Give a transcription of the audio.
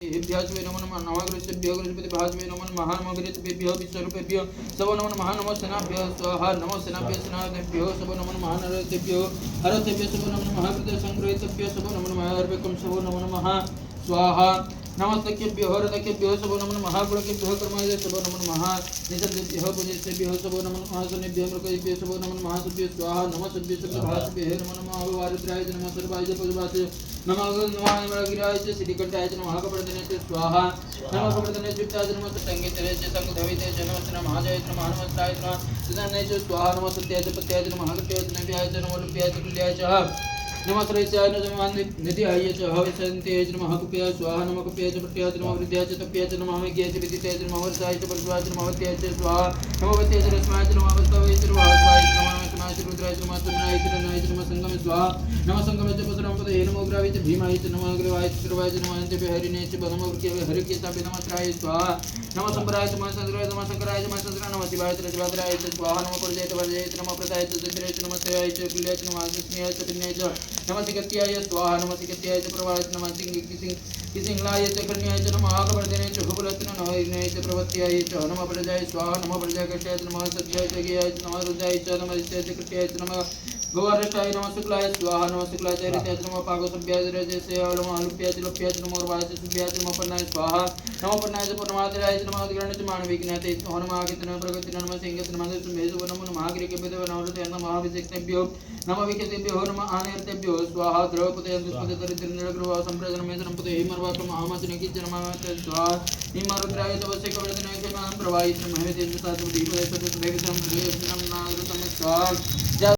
हेभ्यास्वे नमो नमः नवाग्रसेभ्यो गृहपतिभास्वे नमो नमः महानमग्रेतेभ्यो विश्वरूपेभ्यो सबो नमो नमः नमो सेनाभ्यो स्वाहा नमो सेनाभ्यो सेनाभ्यो सबो नमो नमः नरतेभ्यो हरतेभ्यो सबो नमो नमः कृतसंग्रहितेभ्यो सबो नमो नमः अर्पकं सबो नमो नमः स्वाहा नमस्तकेभ्यो हरतकेभ्यो सबो नमो नमः गुणकेभ्यो कर्माय सबो नमो नमः निसर्गेभ्यो पूजेभ्यो सबो नमो नमः सुनेभ्यो मृगेभ्यो सबो नमो नमः सुभ्यो स्वाहा नमः सुभ्यो सुभाषभ्यो नमो नमः वारुद्राय नमः सर्वाय पुजवासे नमः नमः गिराय श्रीकंठाय नमः कपर्दने स्वाहा नमः कपर्दने चित्ताय नमः संगीतरे संगधविते नमः नमः महाजय नमः नमस्ताय नमः सुदने स्वाहा नमः सत्याय पत्याय नमः हरत्याय नव्याय नमः लुप्याय कुल्याय च नमः श्रेष्ठाय नमः निधियाय च हविषन्ते नमः कुप्याय स्वाहा नमः कुप्याय च पट्याय नमः वृद्ध्याय च तप्याय च नमः विद्याय च विदिताय च नमः वर्षाय च परशुवाय च नमः वत्याय च स्वाहा नमः वत्याय च रश्माय च नमः वस्तवाय च वासवाय च नमः समाय च रुद्राय च नमः सुमनाय च ननाय च नमः संगम स्वाहा नमः संगम च पसरमपदे नमो ग्रावय च भीमाय च नमः अग्रवाय च सर्वाय च नमः अन्ते हरिणे च नमः वृक्के हरिके च नमः त्राय स्वाहा नमः संपराय च नमः संद्राय नमः शंकराय च नमः संद्रा नमः शिवाय च शिवाद्राय च स्वाहा नमः परजय च वर्जय च नमः प्रदाय च दशरय च नमः सेवाय च कुल्याय च नमः स्नेहाय च पिन्याय च नमः सिकत्याय स्वाहा नमः सिकत्याय च प्रवाय च नमः किसिंगलाय च कर्ण्याय च नमः आगवर्धने च भूबलत्न नमः इग्नाय च प्रवत्याय च नमः प्रजाय स्वाहा नमः प्रजाय कष्टाय च नमः सत्याय च गियाय च नमः रुद्राय च नमः इष्टाय च कृत्याय च नमः गोवारष्टाय नमः शुक्लाय स्वाहा नमः शुक्लाय च हरिताय च नमः पागोसभ्याय रजसे नमः लुप्याय च लुप्याय च नमः उर्वाय च सुभ्याय च नमः पन्नाय स्वाहा नमः पन्नाय च पूर्णमात्राय च नमः अधिकरणे च मानविघ्नाते नमः आगितन प्रगति नमः सिंहस्य नमः सुमेषु नमः महागिरिकेभ्यो नमः नमः अभिषेक्तेभ्यो नमः विखेतेभ्यो नमः आनेर्तेभ्यो स्वाहा द्रौपदे दुष्पदे दरिद्रनिर्गृह संप्रजनमेतनं पुते हिमर्वाक महामसिने नमः स्वाहा हिमरुद्राय तवस्य कवर्धनाय च महां प्रवाहितं महवेतेन साधु दीपदेशं देवतं हृदयं नागृतं स्वाहा